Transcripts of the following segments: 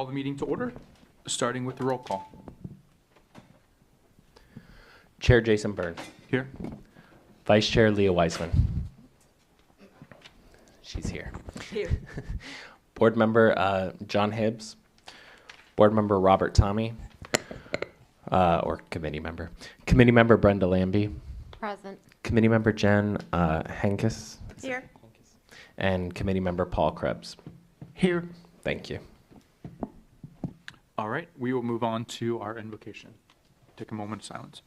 call the meeting to order, starting with the roll call. Chair Jason Byrne. Here. Vice Chair Leah Weisman. She's here. Here. Board Member John Hibbs. Board Member Robert Tommy. Or Committee Member. Committee Member Brenda Lambie. Present. Committee Member Jen Henkes. Here. And Committee Member Paul Krebs. Here. Thank you. All right, we will move on to our invocation. Take a moment of silence.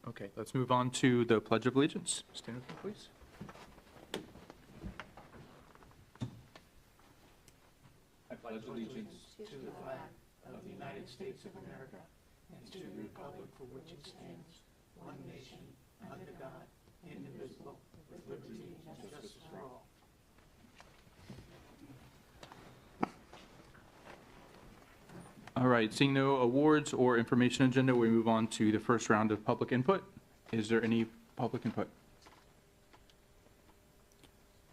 Okay, let's move on to the Pledge of Allegiance. Stand with me, please. I pledge allegiance to the flag of the United States of America and to the republic for which it stands, one nation, under God, indivisible, with liberty and justice for all. All right, seeing no awards or information agenda, we move on to the first round of public input. Is there any public input?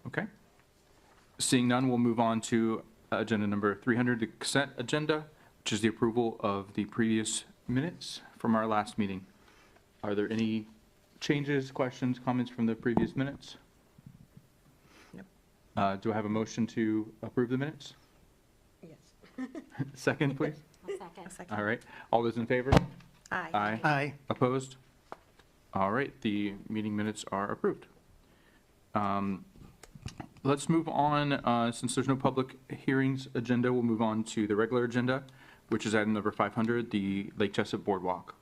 Okay. Seeing none, we'll move on to agenda number 300, the consent agenda, which is the approval of the previous minutes from our last meeting. Are there any changes, questions, comments from the previous minutes? Yep. Do I have a motion to approve the minutes? Yes. Second, please. A second. All right. All those in favor? Aye. Aye. Aye. Opposed? All right, the meeting minutes are approved. Let's move on, since there's no public hearings agenda, we'll move on to the regular agenda, which is item number 500, the Lake Jessup Boardwalk.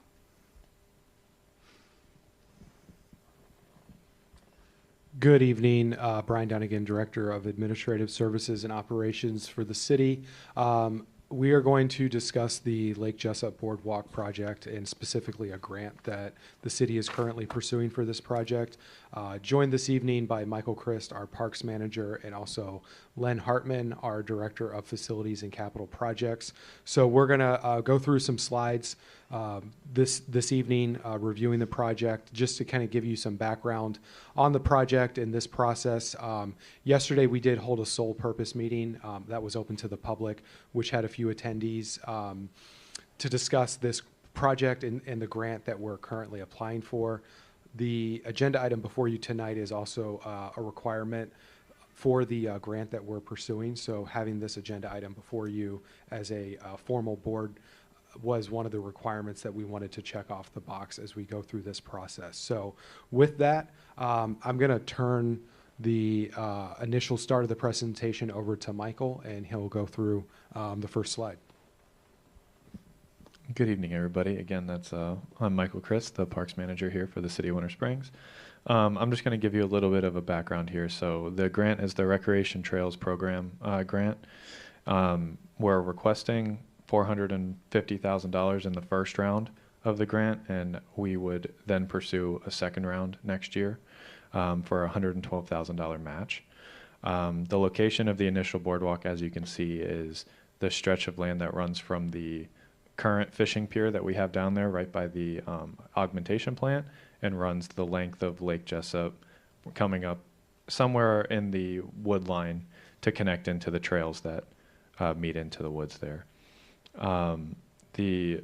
Good evening, Brian Dunnigan, Director of Administrative Services and Operations for the city. We are going to discuss the Lake Jessup Boardwalk project and specifically a grant that the city is currently pursuing for this project. Joined this evening by Michael Christ, our Parks Manager, and also Len Hartman, our Director of Facilities and Capital Projects. So we're going to go through some slides this evening, reviewing the project, just to kind of give you some background on the project and this process. Yesterday we did hold a sole purpose meeting that was open to the public, which had a few attendees to discuss this project and the grant that we're currently applying for. The agenda item before you tonight is also a requirement for the grant that we're pursuing. So having this agenda item before you as a formal board was one of the requirements that we wanted to check off the box as we go through this process. So with that, I'm going to turn the initial start of the presentation over to Michael, and he'll go through the first slide. Good evening, everybody. Again, I'm Michael Christ, the Parks Manager here for the City of Winter Springs. I'm just going to give you a little bit of a background here. So the grant is the Recreation Trails Program grant. We're requesting $450,000 in the first round of the grant, and we would then pursue a second round next year for a $112,000 match. The location of the initial boardwalk, as you can see, is the stretch of land that runs from the current fishing pier that we have down there right by the augmentation plant and runs the length of Lake Jessup, coming up somewhere in the wood line to connect into the trails that meet into the woods there. The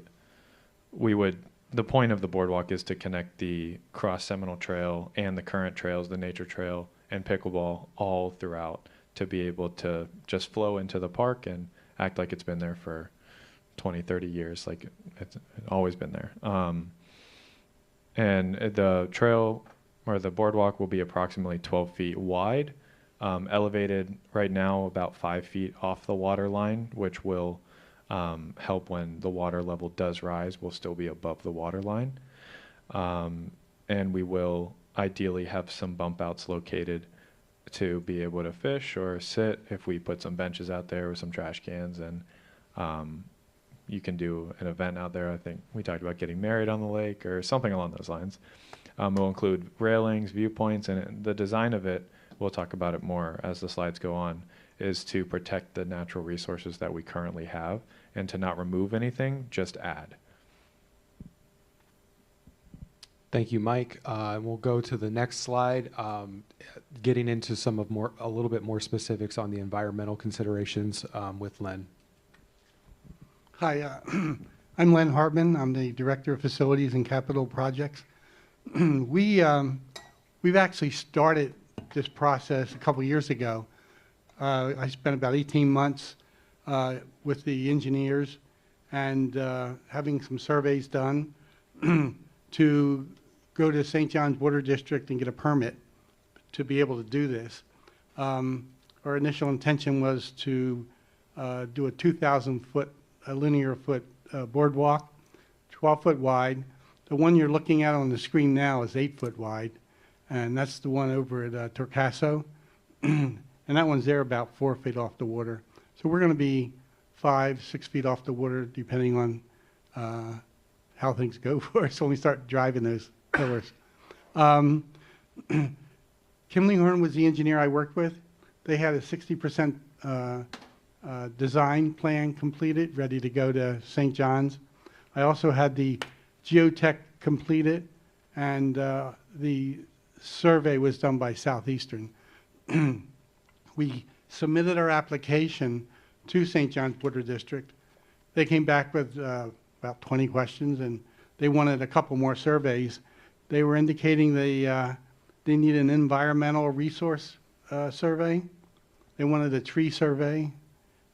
point of the boardwalk is to connect the Cross Seminole Trail and the current trails, the Nature Trail and Pickleball, all throughout, to be able to just flow into the park and act like it's been there for 20, 30 years, like it's always been there. And the trail or the boardwalk will be approximately 12 feet wide, elevated right now about 5 feet off the water line, which will help when the water level does rise. We'll still be above the water line. And we will ideally have some bump outs located to be able to fish or sit if we put some benches out there with some trash cans, and you can do an event out there. I think we talked about getting married on the lake or something along those lines. It will include railings, viewpoints, and the design of it we'll talk about it more as the slides go on, is to protect the natural resources that we currently have and to not remove anything, just add. Thank you, Mike. We'll go to the next slide, getting into a little bit more specifics on the environmental considerations with Len. Hi, I'm Len Hartman. I'm the Director of Facilities and Capital Projects. We've actually started this process a couple years ago. I spent about 18 months with the engineers and having some surveys done to go to St. John's Water District and get a permit to be able to do this. Our initial intention was to do a 2,000-foot, linear foot boardwalk, 12-foot wide. The one you're looking at on the screen now is 8-foot wide, and that's the one over at Torcaso. And that one's there about 4 feet off the water. So we're going to be 5, 6 feet off the water, depending on how things go for us when we start driving those pillars. Kimley Horn was the engineer I worked with. They had a 60% design plan completed, ready to go to St. John's. I also had the geotech completed, and the survey was done by Southeastern. We submitted our application to St. John's Water District. They came back with about 20 questions, and they wanted a couple more surveys. They were indicating they need an environmental resource survey. They wanted a tree survey,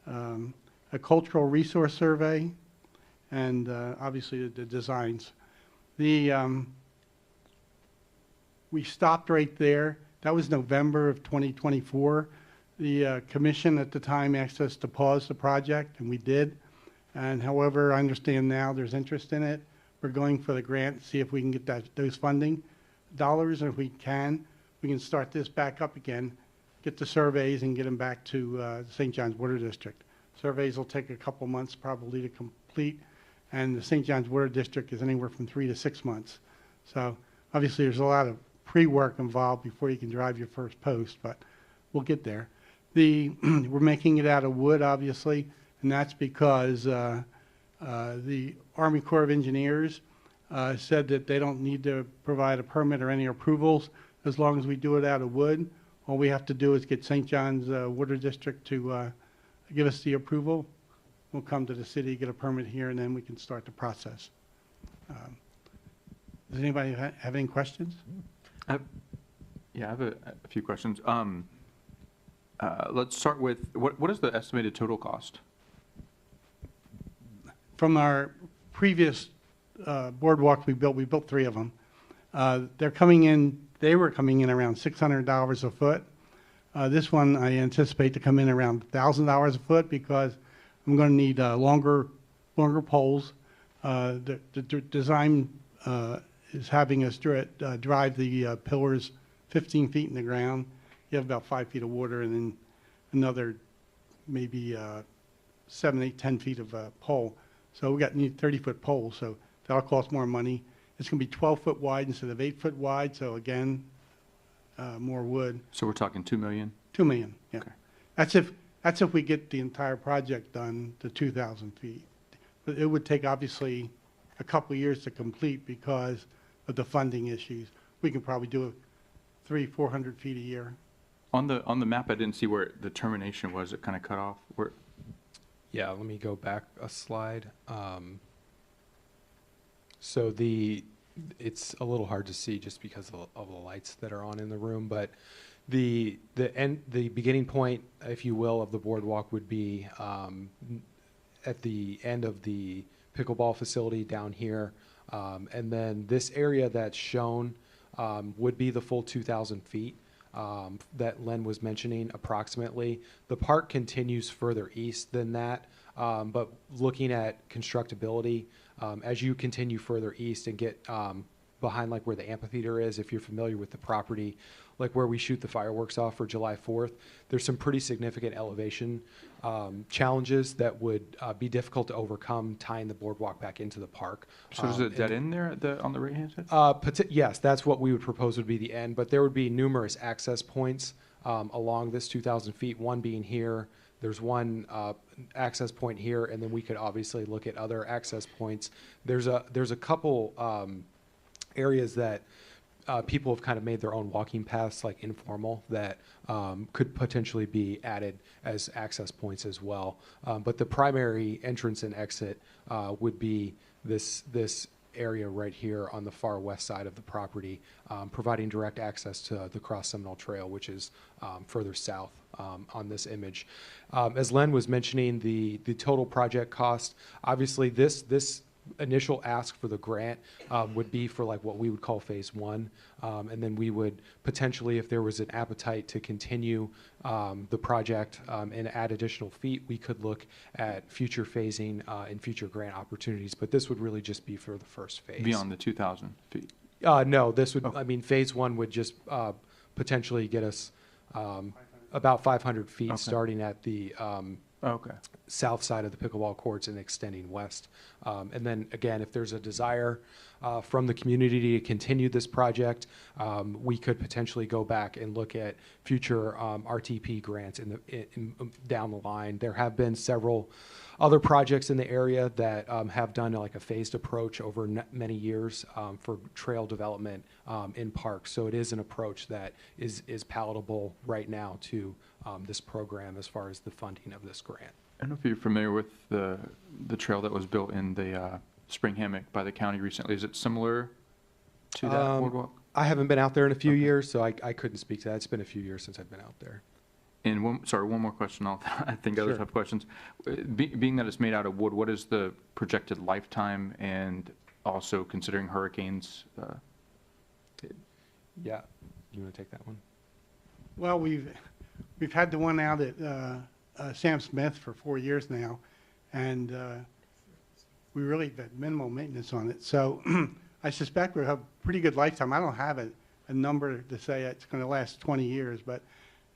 a cultural resource survey, and obviously the designs. We stopped right there. That was November of 2024. The commission at the time asked us to pause the project, and we did. And however, I understand now there's interest in it. We're going for the grant, see if we can get those funding dollars, and if we can start this back up again, get the surveys and get them back to St. John's Water District. Surveys will take a couple months probably to complete, and the St. John's Water District is anywhere from 3 to 6 months. So obviously there's a lot of pre-work involved before you can drive your first post, but we'll get there. We're making it out of wood, obviously, and that's because the Army Corps of Engineers said that they don't need to provide a permit or any approvals as long as we do it out of wood. All we have to do is get St. John's Water District to give us the approval. We'll come to the city, get a permit here, and then we can start the process. Does anybody have any questions? Yeah, I have a few questions. Let's start with, what is the estimated total cost? From our previous boardwalks we built 3 of them. They were coming in around $600 a foot. This one I anticipate to come in around $1,000 a foot because I'm going to need longer poles. The design is having us drive the pillars 15 feet in the ground. You have about 5 feet of water, and then another maybe 7, 8, 10 feet of pole. So we need 30-foot poles, so that'll cost more money. It's going to be 12-foot wide instead of 8-foot wide, so again, more wood. So we're talking 2 million? 2 million, yeah. Okay. That's if we get the entire project done to 2,000 feet. But it would take obviously a couple of years to complete because of the funding issues. We can probably do 300-400 feet a year. On the map, I didn't see where the termination was. It kind of cut off. Where? Yeah, let me go back a slide. So it's a little hard to see just because of the lights that are on in the room, but the beginning point, if you will, of the boardwalk would be at the end of the pickleball facility down here, and then this area that's shown would be the full 2,000 feet. That Len was mentioning approximately. The park continues further east than that, but looking at constructability, as you continue further east and get behind like where the amphitheater is, if you're familiar with the property, like where we shoot the fireworks off for July 4th, there's some pretty significant elevation challenges that would be difficult to overcome tying the boardwalk back into the park. So is it dead end there on the right-hand side? Yes, that's what we would propose would be the end, but there would be numerous access points along this 2,000 feet, one being here. There's one access point here, and then we could obviously look at other access points. There's a couple areas that people have kind of made their own walking paths, like informal, that could potentially be added as access points as well. But the primary entrance and exit would be this area right here on the far west side of the property, providing direct access to the Cross Seminole Trail, which is further south on this image. As Len was mentioning, the total project cost, obviously this initial ask for the grant would be for like what we would call phase one. And then we would potentially, if there was an appetite to continue the project and add additional feet, we could look at future phasing and future grant opportunities. But this would really just be for the first phase. Beyond the 2,000 feet. No, this would, Oh. I mean, phase one would just potentially get us about 500 feet, Okay. starting at the Okay. south side of the pickleball courts and extending west. And then again, if there's a desire from the community to continue this project, we could potentially go back and look at future RTP grants down the line. There have been several other projects in the area that have done like a phased approach over many years for trail development in parks. So it is an approach that is palatable right now to this program as far as the funding of this grant. I don't know if you're familiar with the trail that was built in the Spring Hammock by the county recently. Is it similar to that boardwalk? I haven't been out there in a few years, so I couldn't speak to that. It's been a few years since I've been out there. And one more question. I think others Sure. have questions. Being that it's made out of wood, what is the projected lifetime, and also considering hurricanes? Yeah, you want to take that one? Well, we've had the one out at Sam Smith for 4 years now, and we really had minimal maintenance on it. So I suspect we'll have pretty good lifetime. I don't have a number to say it's going to last 20 years, but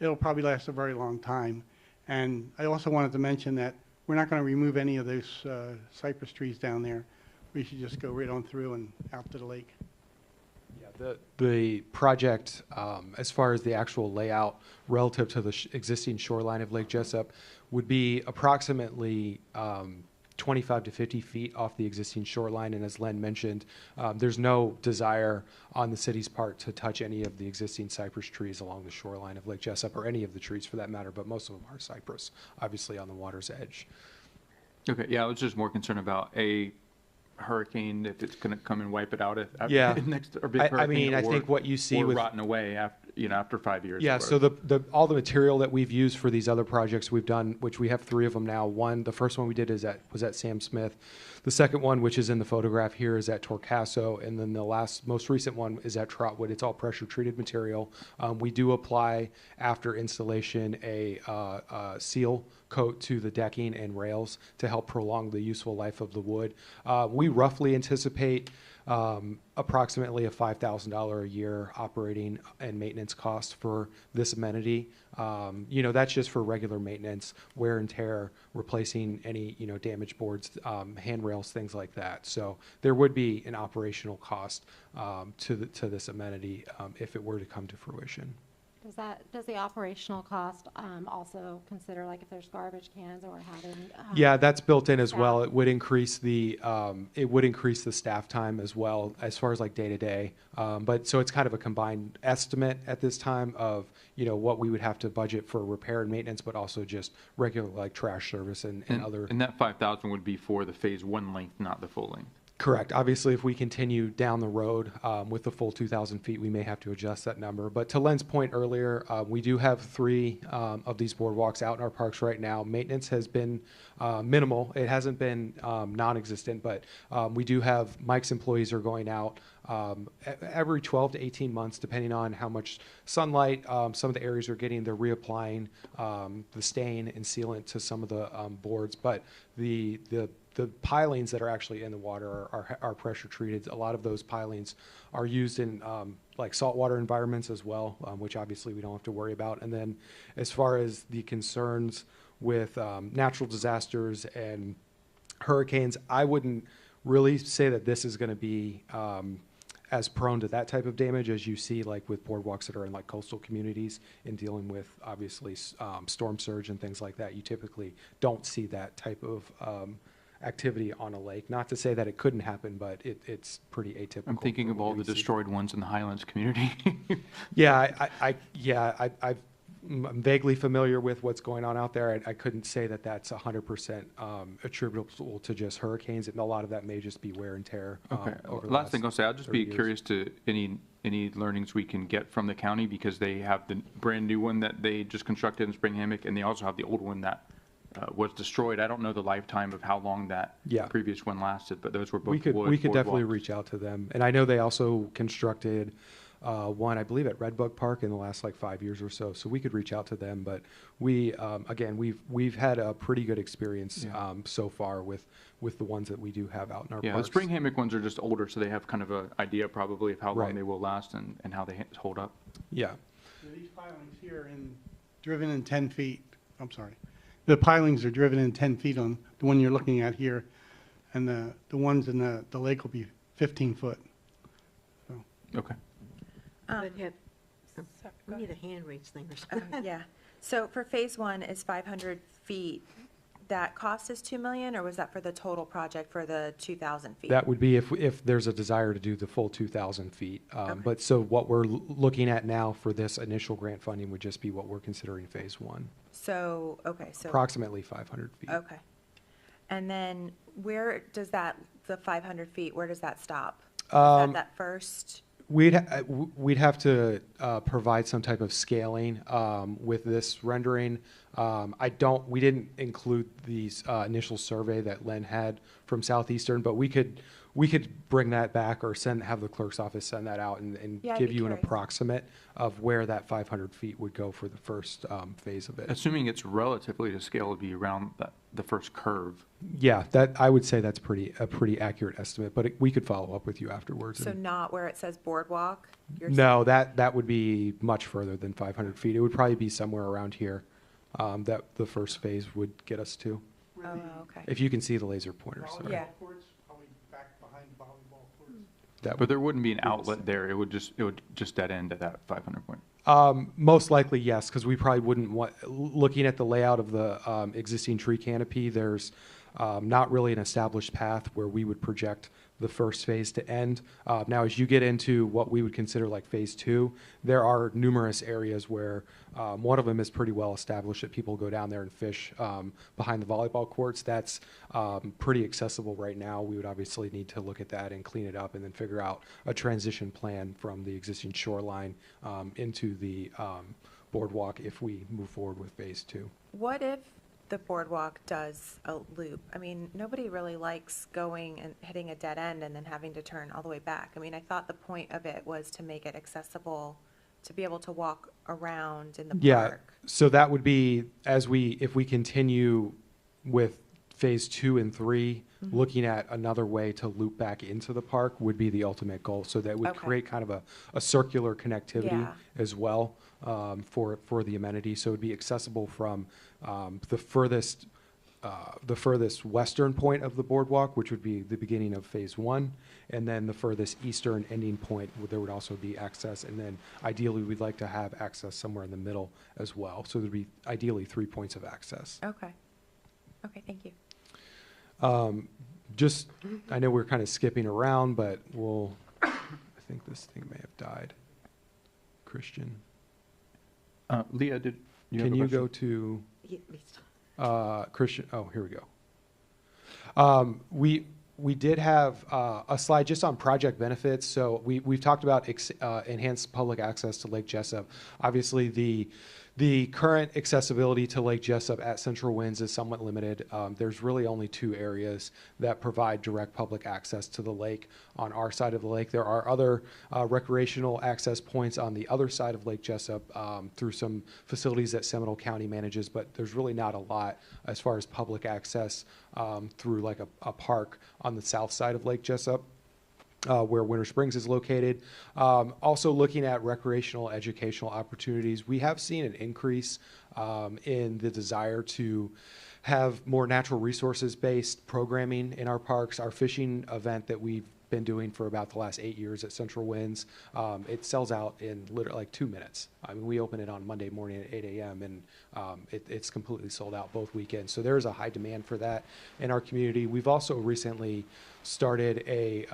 it'll probably last a very long time. And I also wanted to mention that we're not going to remove any of those cypress trees down there. We should just go right on through and out to the lake. Yeah, the project, as far as the actual layout relative to the existing shoreline of Lake Jessup, would be approximately 25 to 50 feet off the existing shoreline. And as Len mentioned, there's no desire on the city's part to touch any of the existing cypress trees along the shoreline of Lake Jessup, or any of the trees for that matter, but most of them are cypress, obviously on the water's edge. Okay, yeah, I was just more concerned about a hurricane, if it's going to come and wipe it out Yeah. next, or big I hurricane, mean, I or- think what you see or with rotting away after 5 years. or Yeah, so whatever. all the material that we've used for these other projects we've done, which we have 3 of them now. The first one we did was at Sam Smith. The second one, which is in the photograph here, is at Torcaso, and then the most recent one is at Trotwood. It's all pressure treated material. We do apply after installation a seal coat to the decking and rails to help prolong the useful life of the wood. We roughly anticipate approximately a $5,000 a year operating and maintenance cost for this amenity. That's just for regular maintenance, wear and tear, replacing any, damaged boards, handrails, things like that. So there would be an operational cost to this amenity if it were to come to fruition. Does the operational cost also consider, like, if there's garbage cans or having? Yeah, that's built in as staff? well. It would increase the staff time as well, as far as like day to day. But so it's kind of a combined estimate at this time of what we would have to budget for repair and maintenance, but also just regular like trash service and other. And that 5,000 would be for the phase 1 length, not the full length. Correct. Obviously, if we continue down the road with the full 2,000 feet, we may have to adjust that number. But to Len's point earlier, we do have 3 of these boardwalks out in our parks right now. Maintenance has been minimal. It hasn't been non-existent, but we do have Mike's employees are going out every 12 to 18 months, depending on how much sunlight some of the areas are getting. They're reapplying the stain and sealant to some of the boards, but the pilings that are actually in the water are pressure treated. A lot of those pilings are used in like saltwater environments as well, which obviously we don't have to worry about. And then as far as the concerns with natural disasters and hurricanes, I wouldn't really say that this is going to be as prone to that type of damage as you see like with boardwalks that are in like coastal communities and dealing with obviously storm surge and things like that. You typically don't see that type of activity on a lake. Not to say that it couldn't happen, but it's pretty atypical. I'm thinking for of what all we the see. destroyed ones in the Highlands community. Yeah, I'm vaguely familiar with what's going on out there. I couldn't say that that's 100% attributable to just hurricanes. And a lot of that may just be wear and tear. Okay. Over the Last thing I'll say, I'll just 30 be years. curious to any learnings we can get from the county, because they have the brand new one that they just constructed in Spring Hammock, and they also have the old one that was destroyed. I don't know the lifetime of how long that Yeah. previous one lasted, but those were both We could wood definitely boardwalks. reach out to them. And I know they also constructed one, I believe, at Redbug Park in the last like 5 years or so. So we could reach out to them. But we, again, we've had a pretty good experience Yeah. so far with the ones that we do have out in our Yeah, the parks. Spring Hammock ones are just older, so they have kind of an idea probably of how long Right. they will last and how they hold up. Yeah. These pilings here driven in 10 feet, I'm sorry. The pilings are driven in 10 feet on the one you're looking at here, and the ones in the lake will be 15 foot. Okay. But we need a hand raise thing or something. Yeah. So for phase one is 500 feet. That cost is 2 million, or was that for the total project for the 2,000 feet? That would be if there's a desire to do the full 2,000 feet. Okay. But so what we're looking at now for this initial grant funding would just be what we're considering phase one, So, okay, so, approximately 500 feet. okay. And then where does the 500 feet, where does that stop? Is that first? We'd have to provide some type of scaling with this rendering. We didn't include these initial survey that Len had from Southeastern, but we could bring that back or have the clerk's office send that out and Yeah, I'd give be you an curious. approximate of where that 500 feet would go for the first phase of it. Assuming it's relatively to scale, would be around the first curve. Yeah, that I would say that's a pretty accurate estimate, but we could follow up with you afterwards. So and- not where it says boardwalk? You're No, that would be much further than 500 feet. It would probably be somewhere around here that the first phase would get us to. Oh, okay. If you can see the laser pointer, sorry. Yeah. Probably back behind the volleyball courts. That But there wouldn't be an outlet there. It would just dead end at that 500 point. Most likely, yes, because we probably wouldn't want, looking at the layout of the existing tree canopy, there's not really an established path where we would project the first phase to end. Now, as you get into what we would consider like phase two, there are numerous areas where one of them is pretty well established that people go down there and fish behind the volleyball courts. That's pretty accessible right now. We would obviously need to look at that and clean it up and then figure out a transition plan from the existing shoreline into the boardwalk if we move forward with phase two. What if the boardwalk does a loop? I mean, nobody really likes going and hitting a dead end and then having to turn all the way back. I mean, I thought the point of it was to make it accessible, to be able to walk around in the Yeah, park. so that would be if we continue with phase 2 and 3, looking at another way to loop back into the park would be the ultimate goal. So that would Okay. create kind of a circular connectivity Yeah. as well for the amenity. So it would be accessible from the furthest western point of the boardwalk, which would be the beginning of phase 1, and then the furthest eastern ending point, where there would also be access. And then ideally, we'd like to have access somewhere in the middle as well. So there'd be ideally 3 points of access. Okay. Okay, thank you. I know we're kind of skipping around, but I think this thing may have died. Christian, Leah, did you have can a you question? go to Yeah, me too. Christian? Oh, here we go. We did have a slide just on project benefits. So we've talked about enhanced public access to Lake Jessup. Obviously, the current accessibility to Lake Jessup at Central Winds is somewhat limited. There's really only 2 areas that provide direct public access to the lake on our side of the lake. There are other recreational access points on the other side of Lake Jessup through some facilities that Seminole County manages, but there's really not a lot as far as public access through like a park on the south side of Lake Jessup. Where Winter Springs is located. Also looking at recreational educational opportunities, we have seen an increase in the desire to have more natural resources based programming in our parks. Our fishing event that we've been doing for about the last 8 years at Central Winds. It sells out in literally like 2 minutes. I mean, we open it on Monday morning at 8 a.m. and it's completely sold out both weekends. So there is a high demand for that in our community. We've also recently started a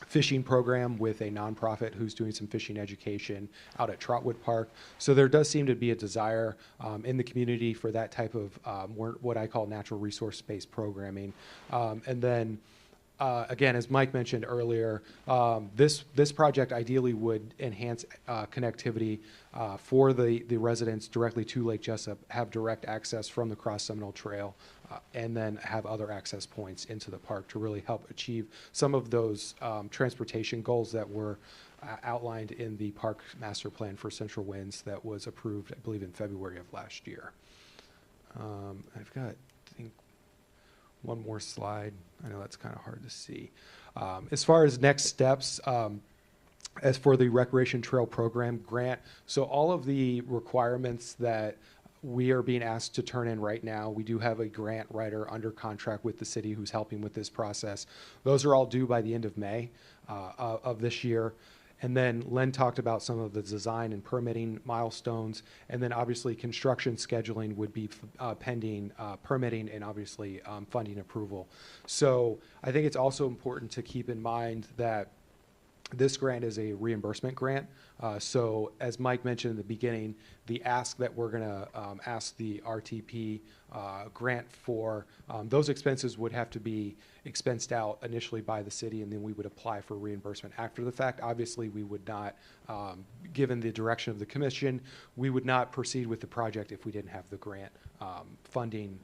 fishing program with a nonprofit who's doing some fishing education out at Trotwood Park. So there does seem to be a desire in the community for that type of what I call natural resource-based programming. And then again, as Mike mentioned earlier, this project ideally would enhance connectivity for the residents directly to Lake Jessup, have direct access from the Cross Seminole Trail, and then have other access points into the park to really help achieve some of those transportation goals that were outlined in the park master plan for Central Winds that was approved, I believe, in February of last year. I've got, I think, one more slide. I know that's kind of hard to see. As far as next steps, as for the Recreation Trail Program grant, so all of the requirements that we are being asked to turn in right now, we do have a grant writer under contract with the city who's helping with this process. Those are all due by the end of May of this year. And then Len talked about some of the design and permitting milestones. And then obviously construction scheduling would be pending permitting and obviously funding approval. So I think it's also important to keep in mind that this grant is a reimbursement grant. So as Mike mentioned in the beginning, the ask that we're going to ask the RTP grant for, those expenses would have to be expensed out initially by the city, and then we would apply for reimbursement after the fact. Obviously, we would not, given the direction of the commission, we would not proceed with the project if we didn't have the grant funding,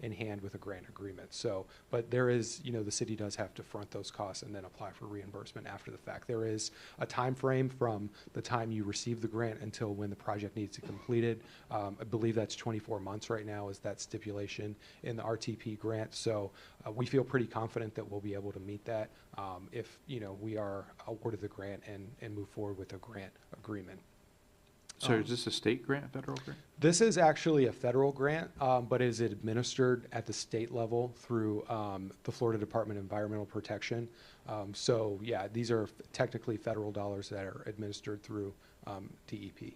in hand with a grant agreement. So, but there is, the city does have to front those costs and then apply for reimbursement after the fact. There is a time frame from the time you receive the grant until when the project needs to be completed. I believe that's 24 months right now is that stipulation in the RTP grant. So we feel pretty confident that we'll be able to meet that if, we are awarded the grant and move forward with a grant agreement. So is this a state grant, federal grant? This is actually a federal grant, but is administered at the state level through the Florida Department of Environmental Protection. So yeah, these are technically federal dollars that are administered through DEP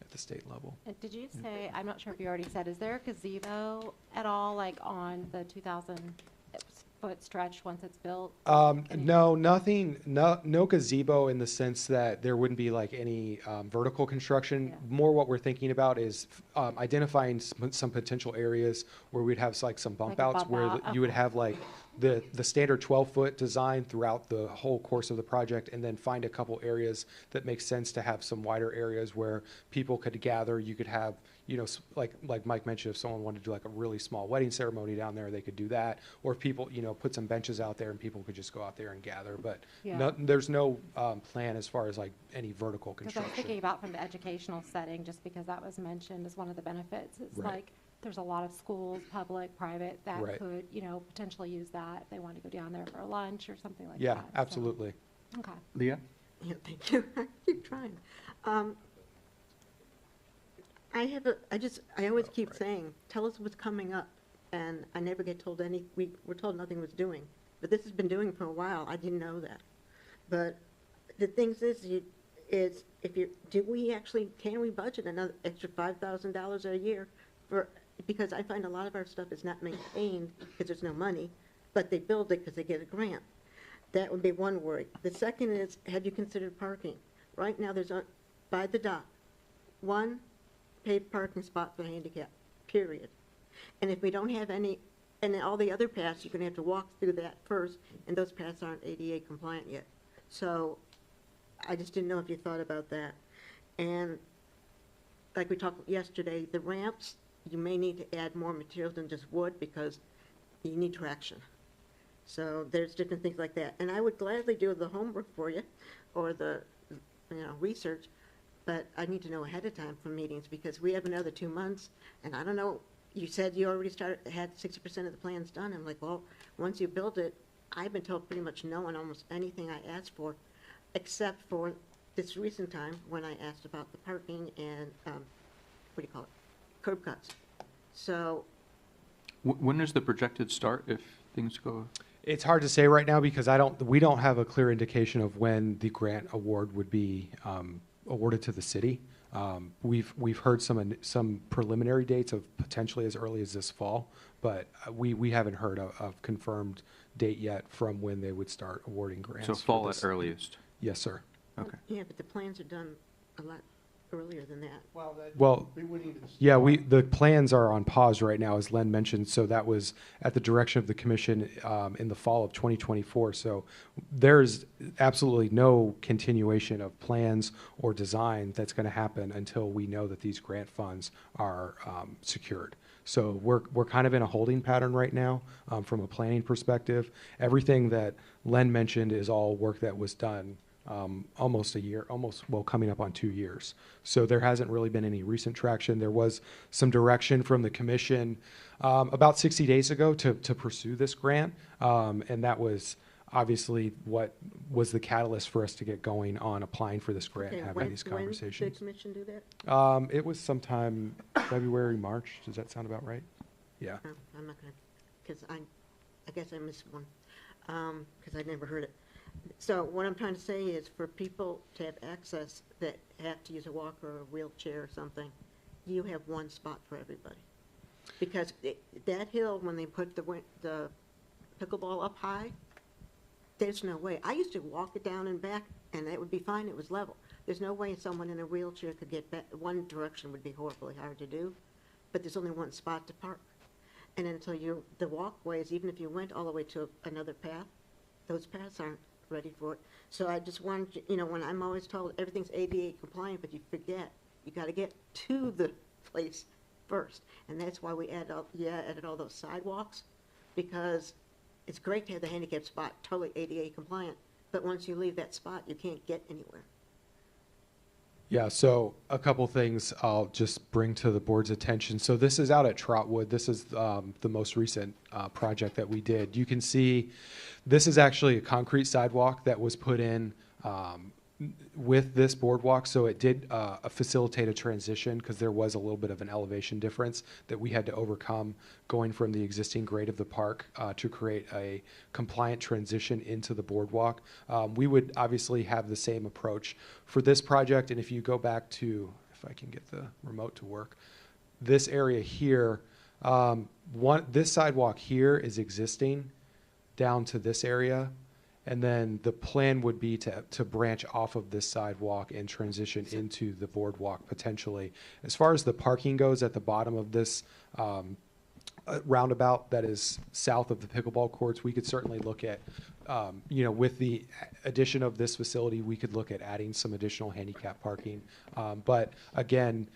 at the state level. Did you say, I'm not sure if you already said, is there a gazebo at all, like on the 2,000-foot stretch once it's built? No, nothing, no gazebo in the sense that there wouldn't be like any vertical construction. Yeah. More what we're thinking about is identifying some potential areas where we'd have like some bump Like a outs bump where out, you would okay. have like the standard 12-foot design throughout the whole course of the project, and then find a couple areas that make sense to have some wider areas where people could gather. You could have, like Mike mentioned, if someone wanted to do like a really small wedding ceremony down there, they could do that. Or if people, put some benches out there and people could just go out there and gather. But Yeah. there's no plan as far as like any vertical Because I'm construction. thinking about from the educational setting, just because that was mentioned as one of the benefits. It's Right. like, there's a lot of schools, public, private, that Right. could, potentially use that if they want to go down there for a lunch or something like that. Yeah, So, absolutely. Okay. Leah? Yeah, thank you. I keep trying. I always keep saying, tell us what's coming up, and I never get told we're told nothing was doing. But this has been doing for a while, I didn't know that. But the things is, can we budget another extra $5,000 a year because I find a lot of our stuff is not maintained because there's no money, but they build it because they get a grant. That would be one worry. The second is, have you considered parking? Right now, there's, by the dock, one paved parking spot for handicap, period. And if we don't have any, and then all the other paths, you're gonna have to walk through that first, and those paths aren't ADA compliant yet. So I just didn't know if you thought about that. And like we talked yesterday, the ramps, you may need to add more material than just wood because you need traction. So there's different things like that. And I would gladly do the homework for you or the, research, but I need to know ahead of time for meetings because we have another 2 months and I don't know, you said you already had 60% of the plans done. I'm like, well, once you build it, I've been told pretty much no on almost anything I asked for, except for this recent time when I asked about the parking and, curb cuts. So When is the projected start if things go? It's hard to say right now because we don't have a clear indication of when the grant award would be awarded to the city. We've heard some preliminary dates of potentially as early as this fall, but we haven't heard a confirmed date yet from when they would start awarding grants. So for fall this. at earliest. Yes, sir. Okay. Yeah, but the plans are done a lot earlier than that. Well, We wouldn't even. yeah, the plans are on pause right now, as Len mentioned, so that was at the direction of the commission in the fall of 2024. So there's absolutely no continuation of plans or design that's going to happen until we know that these grant funds are secured. So we're kind of in a holding pattern right now from a planning perspective. Everything that Len mentioned is all work that was done almost a year, coming up on 2 years. So there hasn't really been any recent traction. There was some direction from the commission about 60 days ago to pursue this grant, and that was obviously what was the catalyst for us to get going on applying for this grant and Okay, having these When did the conversations. commission do that? It was sometime February, March. Does that sound about right? Yeah. Oh, I'm not gonna, because I guess I missed one, because I never heard it. So what I'm trying to say is for people to have access that have to use a walker or a wheelchair or something, you have one spot for everybody. Because that hill, when they put the pickleball up high, there's no way. I used to walk it down and back, and it would be fine, it was level. There's no way someone in a wheelchair could get back. One direction would be horribly hard to do, but there's only one spot to park. And until the walkways, even if you went all the way to another path, those paths aren't ready for it. So I just wanted, when I'm always told everything's ADA compliant, but you forget, you gotta get to the place first. And that's why we added all those sidewalks, because it's great to have the handicap spot totally ADA compliant, but once you leave that spot, you can't get anywhere. Yeah, so a couple things I'll just bring to the board's attention. So this is out at Trotwood. This is the most recent project that we did. You can see this is actually a concrete sidewalk that was put in with this boardwalk. So it did facilitate a transition because there was a little bit of an elevation difference that we had to overcome going from the existing grade of the park to create a compliant transition into the boardwalk. We would obviously have the same approach for this project. And if you go back to, if I can get the remote to work, this area here, this sidewalk here is existing down to this area. And then the plan would be to branch off of this sidewalk and transition into the boardwalk potentially. As far as the parking goes at the bottom of this roundabout that is south of the pickleball courts, we could certainly look at, with the addition of this facility, we could look at adding some additional handicap parking. But again,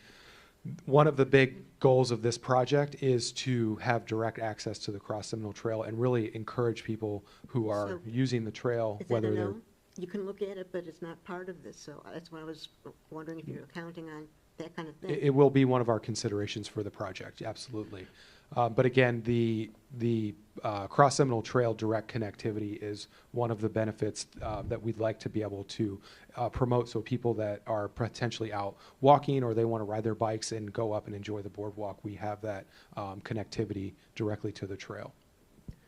one of the big goals of this project is to have direct access to the Cross Seminole Trail and really encourage people who are So, using the trail, Is that whether a they're no? You can look at it, but it's not part of this, so that's why I was wondering if you're counting on that kind of thing. It will be one of our considerations for the project, absolutely. But again, the Cross Seminole Trail direct connectivity is one of the benefits that we'd like to be able to promote, so people that are potentially out walking or they want to ride their bikes and go up and enjoy the boardwalk, we have that connectivity directly to the trail.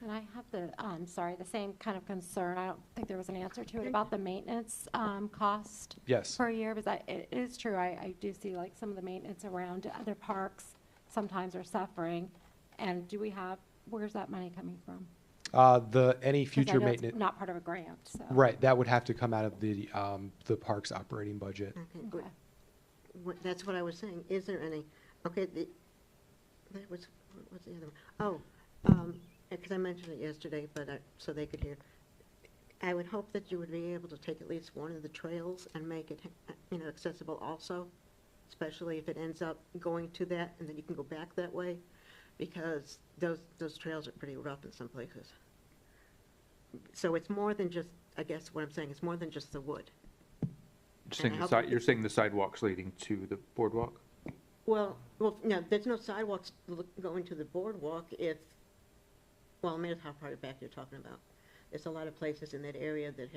And I have the same kind of concern. I don't think there was an answer to it about the maintenance cost Yes. per year, because it is true. I do see like some of the maintenance around other parks sometimes are suffering. And where's that money coming from? Any 'Cause I future know it's maintenance, not part of a grant, so. right, that would have to come out of the park's operating budget. Okay, good. Okay. That's what I was saying. Is there any, okay, what's the other one? Oh, because I mentioned it yesterday, but so they could hear. I would hope that you would be able to take at least one of the trails and make it, accessible also, especially if it ends up going to that, and then you can go back that way, because those trails are pretty rough in some places. So it's more than just, I guess what I'm saying, it's more than just the wood. You're saying the sidewalks leading to the boardwalk? Well, no, there's no sidewalks going to the boardwalk well, maybe how far back you're talking about. There's a lot of places in that area that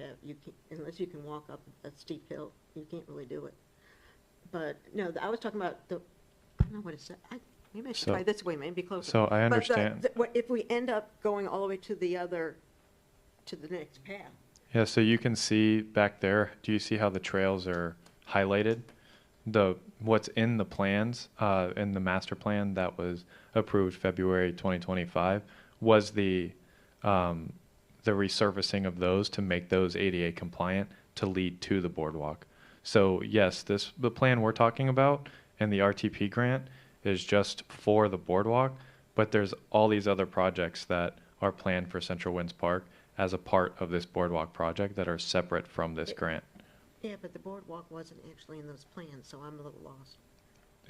unless you can walk up a steep hill, you can't really do it. But, no, I was talking about I don't know what it said. Maybe I should So- try this way, maybe closer. So I But understand. if we end up going all the way to the other to the next path. Yeah, so you can see back there, do you see how the trails are highlighted? What's in the plans, in the master plan that was approved February 2025 was the resurfacing of those to make those ADA compliant to lead to the boardwalk. So yes, the plan we're talking about and the RTP grant is just for the boardwalk, but there's all these other projects that are planned for Central Winds Park as a part of this boardwalk project that are separate from this grant. Yeah, but the boardwalk wasn't actually in those plans, so I'm a little lost.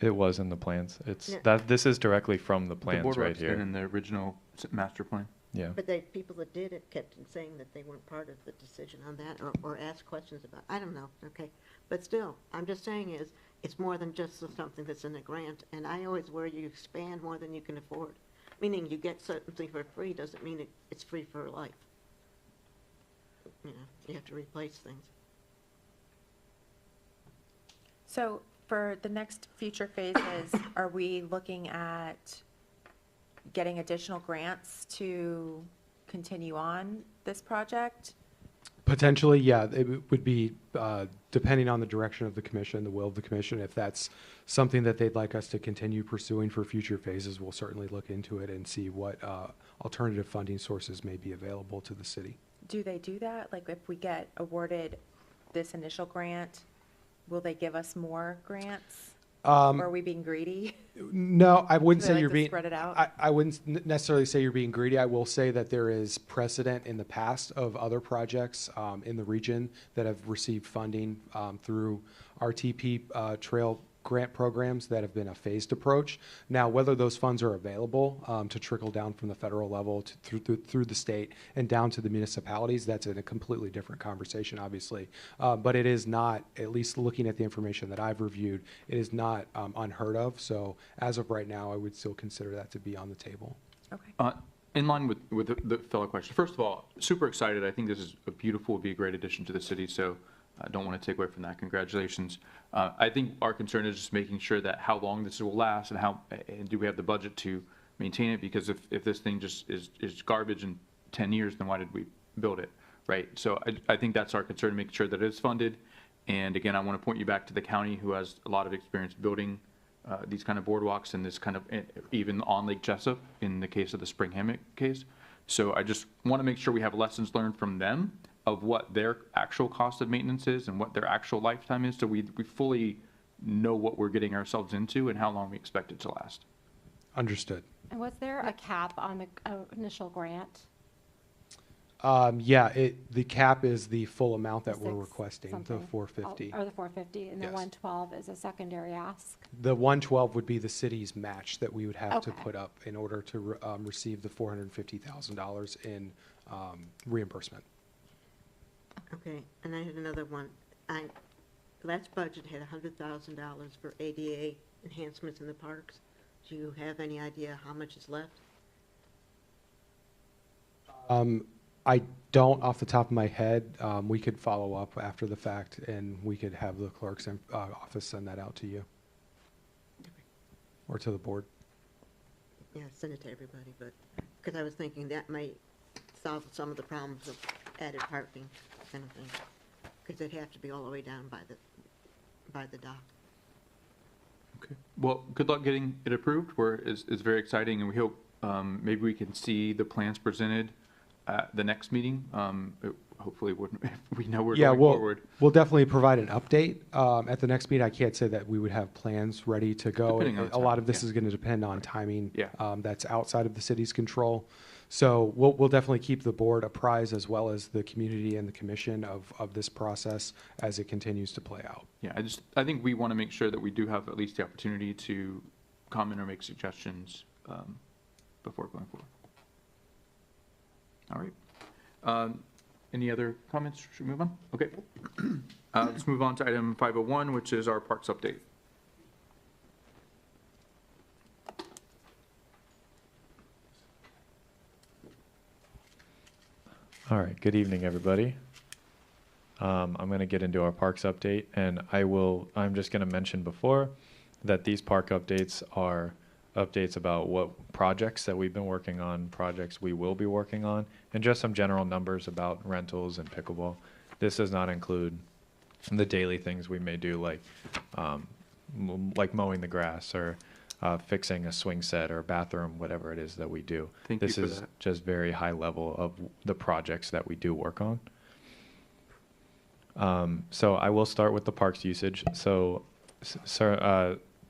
It was in the plans. Yeah. This is directly from the The plans right boardwalk's been here. in the original master plan. Yeah. But people that did it kept on saying that they weren't part of the decision on that, or asked questions about, I don't know, okay? But still, I'm just saying is, it's more than just something that's in a grant, and I always worry you expand more than you can afford. Meaning you get something for free doesn't mean it's free for life. You know, you have to replace things. So for the next future phases, are we looking at getting additional grants to continue on this project? Potentially, yeah, it would be, depending on the direction of the commission, the will of the commission, if that's something that they'd like us to continue pursuing for future phases, we'll certainly look into it and see what alternative funding sources may be available to the city. Do they do that? Like if we get awarded this initial grant, will they give us more grants? Or are we being greedy? No, I wouldn't Do they say you're like to being. spread it out? I wouldn't necessarily say you're being greedy. I will say that there is precedent in the past of other projects in the region that have received funding through RTP trail grant programs that have been a phased approach. Now, whether those funds are available to trickle down from the federal level through the state and down to the municipalities, that's a completely different conversation, obviously. But it is not, at least looking at the information that I've reviewed, it is not unheard of. So as of right now, I would still consider that to be on the table. Okay. In line with the fellow question, first of all, super excited. I think this is a beautiful, would be a great addition to the city, so I don't want to take away from that. Congratulations. I think our concern is just making sure that how long this will last and do we have the budget to maintain it? Because if this thing just is garbage in 10 years, then why did we build it, right? So I think that's our concern, making sure that it is funded. And again, I want to point you back to the county, who has a lot of experience building these kind of boardwalks and this kind of, even on Lake Jessup in the case of the Spring Hammock case. So I just want to make sure we have lessons learned from them of what their actual cost of maintenance is and what their actual lifetime is, so we fully know what we're getting ourselves into and how long we expect it to last. Understood. And was there a cap on the initial grant? Yeah, the cap is the full amount that The we're six requesting, the something? 450. Or the 450, and the Yes. 112 is a secondary ask? The 112 would be the city's match that we would have to Okay. put up in order to receive the $450,000 in reimbursement. Okay, and I had another one. Last budget had $100,000 for ADA enhancements in the parks. Do you have any idea how much is left? I don't off the top of my head. We could follow up after the fact, and we could have the clerk's office send that out to you or to the board. Yeah, send it to everybody, but, because I was thinking that might solve some of the problems of added parking kind of thing. Because they'd have to be all the way down by the dock. Okay. Well, good luck getting it approved. It's very exciting, and we hope maybe we can see the plans presented at the next meeting. Hopefully, if we know we're going forward. We'll definitely provide an update at the next meeting. I can't say that we would have plans ready to go. Depending on A lot of timing, this yeah. is going to depend on timing. Yeah. That's outside of the city's control. So we'll definitely keep the board apprised, as well as the community and the commission of this process as it continues to play out. Yeah, I think we want to make sure that we do have at least the opportunity to comment or make suggestions before going forward. All right. Any other comments? Should we move on? Okay. Let's move on to item 501, which is our parks update. All right, good evening, everybody. I'm going to get into our parks update, and I'm just going to mention before that these park updates are updates about what projects that we've been working on, projects we will be working on, and just some general numbers about rentals and pickleball. This does not include the daily things we may do, like mowing the grass or fixing a swing set or bathroom, whatever it is that we do. Thank you This for is that. just very high level of the projects that we do work on. So I will start with the parks usage. So,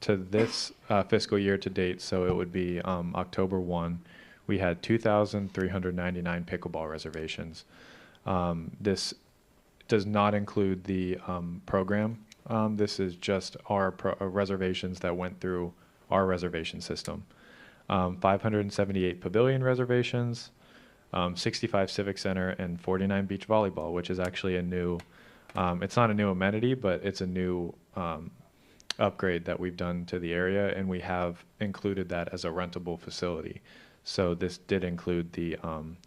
to this fiscal year to date, so it would be October 1, we had 2,399 pickleball reservations. This does not include the program. This is just our reservations that went through our reservation system. 578 pavilion reservations, 65 civic center, and 49 beach volleyball, which is actually a new, it's not a new amenity, but it's a new upgrade that we've done to the area, and we have included that as a rentable facility. So this did include the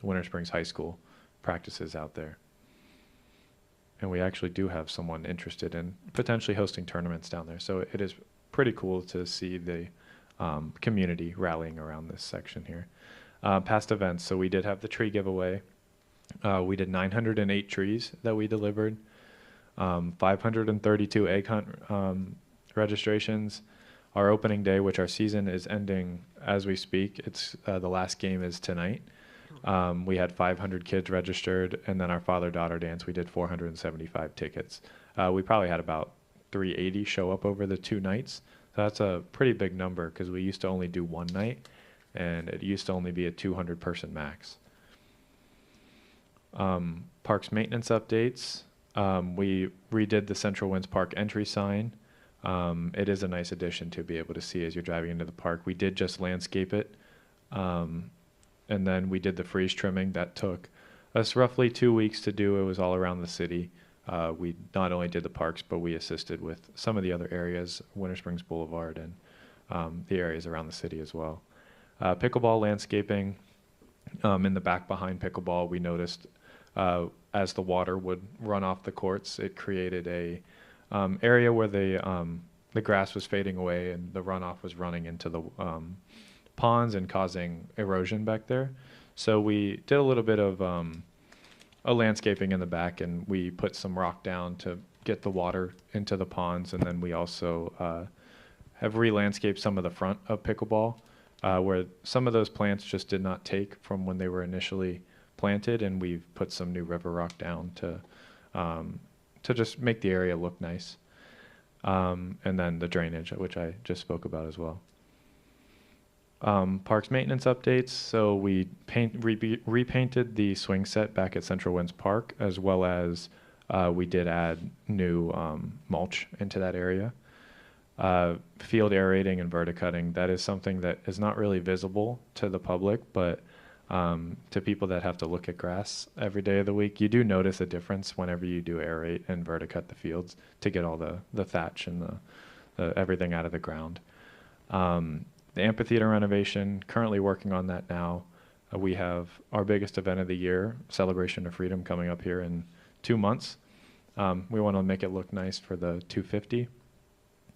Winter Springs High School practices out there. And we actually do have someone interested in potentially hosting tournaments down there. So it is pretty cool to see the community rallying around this section here. Past events, so we did have the tree giveaway. We did 908 trees that we delivered, 532 egg hunt registrations. Our opening day, which our season is ending as we speak, it's the last game is tonight. We had 500 kids registered, and then our father-daughter dance, we did 475 tickets. We probably had about 380 show up over the 2 nights. So that's a pretty big number because we used to only do one night, and it used to only be a 200-person max. Parks maintenance updates. We redid the Central Winds Park entry sign. It is a nice addition to be able to see as you're driving into the park. We did just landscape it. And then we did the freeze trimming. That took us roughly 2 weeks to do. It was all around the city. We not only did the parks, but we assisted with some of the other areas, Winter Springs Boulevard and the areas around the city as well. Pickleball landscaping. In the back behind pickleball, we noticed as the water would run off the courts, it created a area where the grass was fading away and the runoff was running into the ponds and causing erosion back there. So we did a little bit of a landscaping in the back, and we put some rock down to get the water into the ponds. And then we also have re-landscaped some of the front of pickleball, where some of those plants just did not take from when they were initially planted, and we've put some new river rock down to just make the area look nice. And then the drainage, which I just spoke about as well. Parks maintenance updates. So we repainted the swing set back at Central Winds Park, as well as we did add new mulch into that area. Field aerating and verticutting, that is something that is not really visible to the public, but to people that have to look at grass every day of the week, you do notice a difference whenever you do aerate and verticut the fields to get all the thatch and the everything out of the ground. The amphitheater renovation, currently working on that now. We have our biggest event of the year, Celebration of Freedom, coming up here in 2 months. We want to make it look nice for the 250.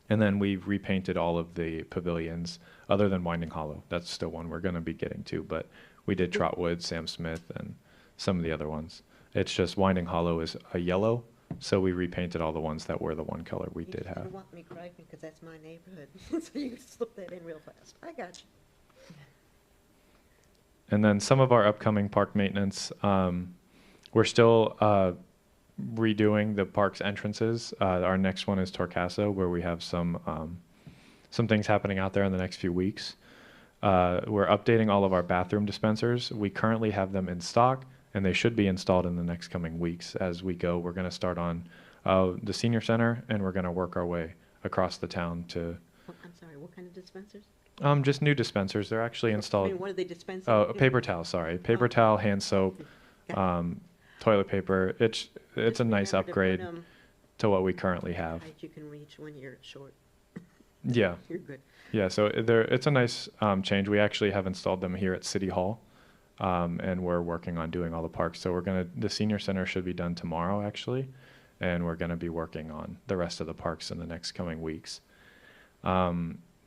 And then we've repainted all of the pavilions, other than Winding Hollow. That's still one we're going to be getting to, but we did Trotwood, Sam Smith, and some of the other ones. It's just Winding Hollow is a yellow, so we repainted all the ones that were the one color we did have. You want me griping because that's my neighborhood, so you slip that in real fast. I got you. And then some of our upcoming park maintenance, we're still redoing the park's entrances. Our next one is Torcaso, where we have some things happening out there in the next few weeks. We're updating all of our bathroom dispensers. We currently have them in stock, and they should be installed in the next coming weeks. As we go, we're going to start on the senior center, and we're going to work our way across the town to I'm sorry, what kind of dispensers? just new dispensers. They're actually I installed. mean, what are they dispensing? Oh, paper towel, sorry. Paper towel, hand soap, toilet paper. It's a nice upgrade to what we currently have. Height you can reach when you're short. Yeah. You're good. Yeah, so it's a nice change. We actually have installed them here at City Hall, and we're working on doing all the parks. So the senior center should be done tomorrow, actually, and we're gonna be working on the rest of the parks in the next coming weeks.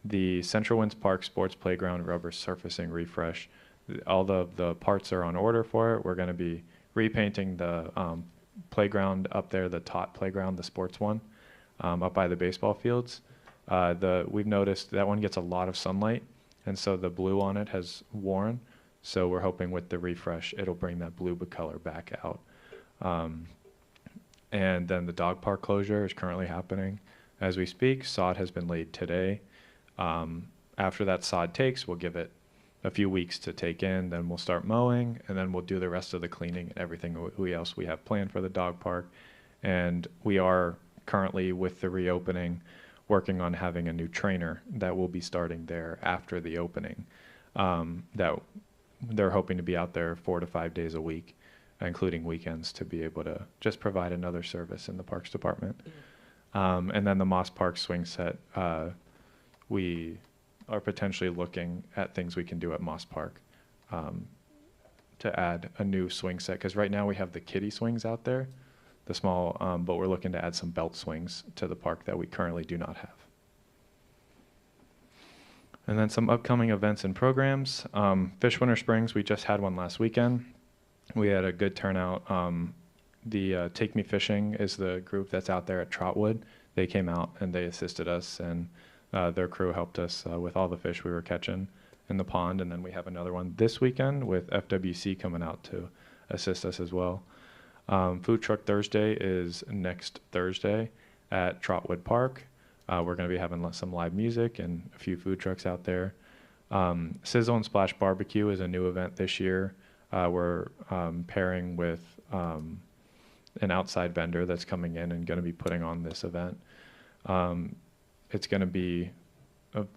the Central Winds Park Sports Playground rubber surfacing refresh. All the parts are on order for it. We're going to be repainting the playground up there, the Tot playground, the sports one, up by the baseball fields. We've noticed that one gets a lot of sunlight, and so the blue on it has worn. So we're hoping with the refresh, it'll bring that blue color back out. And then the dog park closure is currently happening as we speak. Sod has been laid today. After that sod takes, we'll give it a few weeks to take in, then we'll start mowing, and then we'll do the rest of the cleaning and everything else we have planned for the dog park. And we are currently, with the reopening, working on having a new trainer that will be starting there after the opening. That they're hoping to be out there 4 to 5 days a week, including weekends, to be able to just provide another service in the Parks Department. And then the Moss Park swing set, we are potentially looking at things we can do at Moss Park to add a new swing set, because right now we have the kiddie swings out there, the small, but we're looking to add some belt swings to the park that we currently do not have. And then some upcoming events and programs. Fish Winter Springs, we just had one last weekend. We had a good turnout. The Take Me Fishing is the group that's out there at Trotwood. They came out and they assisted us, and their crew helped us with all the fish we were catching in the pond. And then we have another one this weekend with FWC coming out to assist us as well. Food Truck Thursday is next Thursday at Trotwood Park. We're going to be having some live music and a few food trucks out there. Sizzle and Splash Barbecue is a new event this year. We're pairing with an outside vendor that's coming in and going to be putting on this event. It's going to be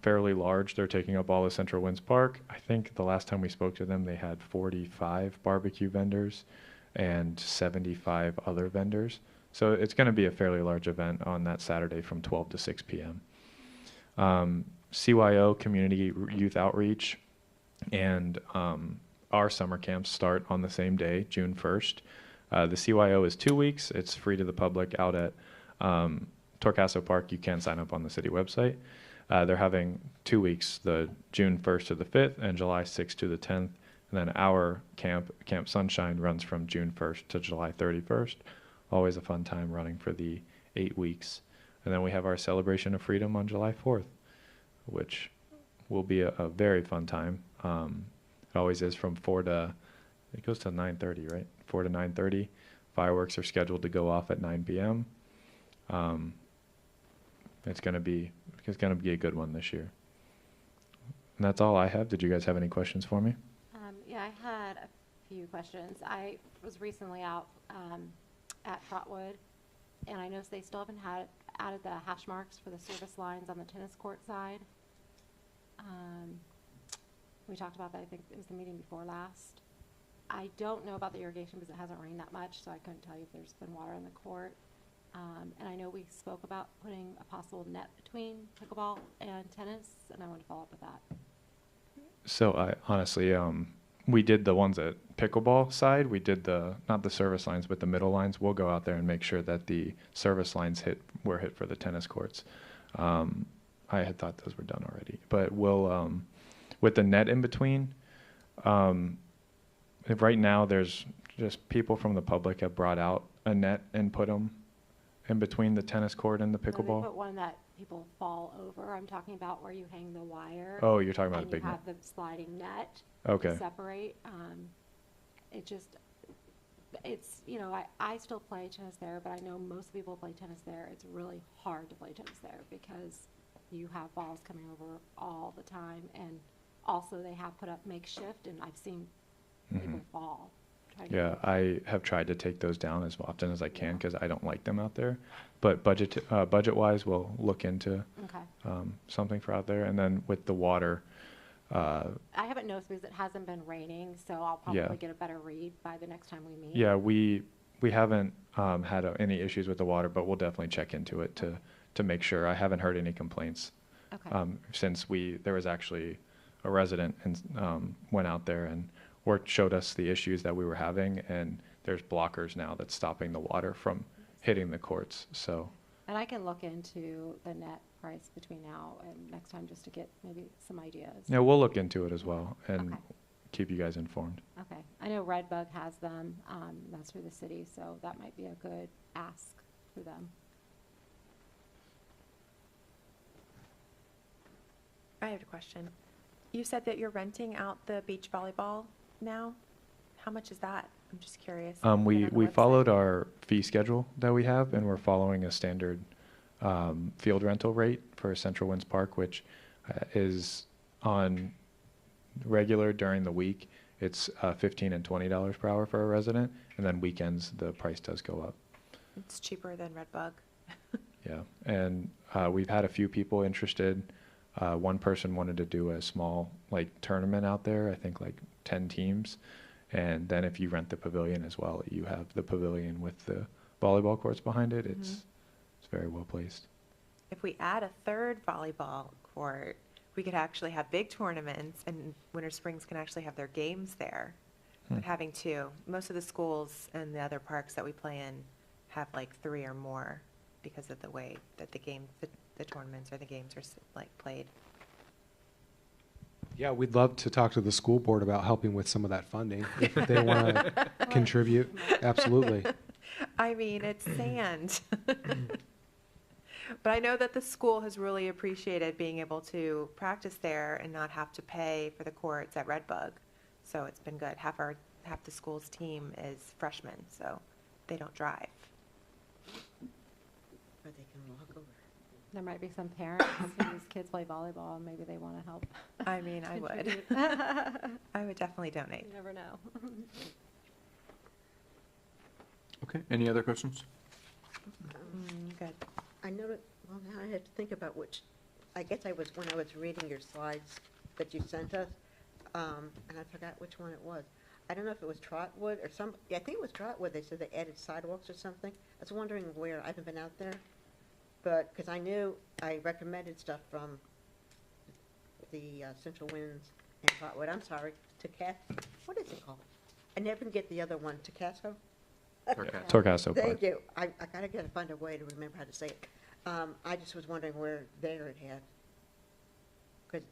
fairly large. They're taking up all of Central Winds Park. I think the last time we spoke to them, they had 45 barbecue vendors and 75 other vendors. So it's going to be a fairly large event on that Saturday from 12 to 6 p.m. CYO, Community Youth Outreach, and our summer camps start on the same day, June 1st. The CYO is 2 weeks. It's free to the public out at Torcaso Park. You can sign up on the city website. They're having 2 weeks, the June 1st to the 5th and July 6th to the 10th. And then our camp, Camp Sunshine, runs from June 1st to July 31st. Always a fun time running for the 8 weeks. And then we have our Celebration of Freedom on July 4th, which will be a very fun time. It always is from 4 to, it goes to 9:30, right? 4 to 9:30. Fireworks are scheduled to go off at 9 p.m. It's going to be a good one this year. And that's all I have. Did you guys have any questions for me? Yeah, I had a few questions. I was recently out at Trotwood, and I noticed they still haven't added the hash marks for the service lines on the tennis court side. We talked about that, I think it was the meeting before last. I don't know about the irrigation because it hasn't rained that much, so I couldn't tell you if there's been water in the court. And I know we spoke about putting a possible net between pickleball and tennis, and I want to follow up with that. So I honestly, we did the ones at pickleball side. We did not the service lines, but the middle lines. We'll go out there and make sure that the service lines were hit for the tennis courts. I had thought those were done already, but we'll, with the net in between, right now there's just people from the public have brought out a net and put them in between the tennis court and the No, they pickleball. put one that people fall over. I'm talking about where you hang the wire. Oh, you're talking about a and big you net. have the sliding net. Okay. To separate. It's, you know, I still play tennis there, but I know most people play tennis there. It's really hard to play tennis there because you have balls coming over all the time. And also they have put up makeshift, and I've seen people fall. Yeah, I have tried to take those down as often as I can because I don't like them out there. But budget-wise, we'll look into something for out there. And then with the water, I haven't noticed because it hasn't been raining, so I'll probably get a better read by the next time we meet. yeah, we haven't had any issues with the water, but we'll definitely check into it to make sure. I haven't heard any complaints since there was actually a resident and went out there and showed us the issues that we were having, and there's blockers now that's stopping the water from hitting the courts. So And I can look into the net price between now and next time, just to get maybe some ideas. Yeah, we'll look into it as well and Okay. keep you guys informed. Okay, I know Redbug has them, that's through the city, so that might be a good ask for them. I have a question. You said that you're renting out the beach volleyball now? How much is that? I'm just curious. I've been We on the we website. followed our fee schedule that we have, and we're following a standard field rental rate for Central Winds Park, which is on regular during the week. It's $15 and $20 per hour for a resident, and then weekends the price does go up. It's cheaper than Redbug. Yeah, and we've had a few people interested. One person wanted to do a small tournament out there, I think 10 teams. And then if you rent the pavilion as well, you have the pavilion with the volleyball courts behind it. It's very well placed. If we add a third volleyball court, we could actually have big tournaments, and Winter Springs can actually have their games there. But having two, most of the schools and the other parks that we play in have 3 or more because of the way that the tournaments or the games are played. Yeah, we'd love to talk to the school board about helping with some of that funding if they want to contribute. Absolutely. I mean, it's sand. But I know that the school has really appreciated being able to practice there and not have to pay for the courts at Redbug. So it's been good. Half the school's team is freshmen, so they don't drive. Or they can walk over. There might be some parents whose kids play volleyball, and maybe they want to help. I mean, I would. contribute. I would definitely donate. You never know. Okay, any other questions? Good. I know that, well, now I have to think about which, I guess when I was reading your slides that you sent us, and I forgot which one it was. I don't know if it was Trotwood or I think it was Trotwood, they said they added sidewalks or something. I was wondering where, I haven't been out there, but, because I knew I recommended stuff from the Central Winds and Trotwood, I'm sorry, what is it called? I never get the other one, Tacasso? Torcaso Park. Thank you. I gotta find a way to remember how to say it. I just was wondering where there it had.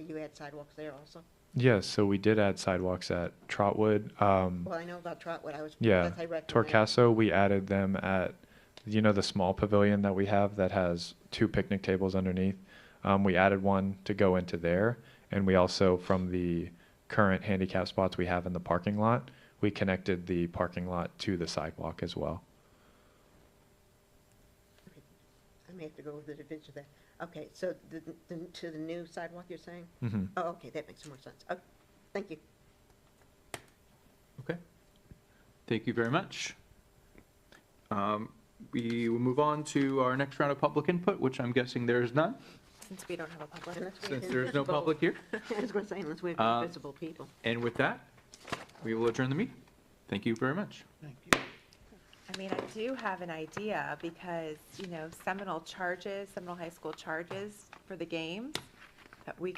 You had sidewalks there also? Yes, so we did add sidewalks at Trotwood. Well, I know about Trotwood. Yeah, that's I recommend. Torcaso, we added them at, the small pavilion that we have that has 2 picnic tables underneath. We added one to go into there, and we also, from the current handicap spots we have in the parking lot, we connected the parking lot to the sidewalk as well. I may have to go over the division there. Okay, so to the new sidewalk you're saying? Mm-hmm. Oh, okay, that makes more sense. Okay, thank you. Okay. Thank you very much. We will move on to our next round of public input, which I'm guessing there is none, Since we don't have a public. Unless we have since there is no invisible- public here. I was gonna say, unless we have Uh, invisible people. And with that, we will adjourn the meeting. Thank you very much. Thank you. I mean, I do have an idea because, Seminole High School charges for the games. That we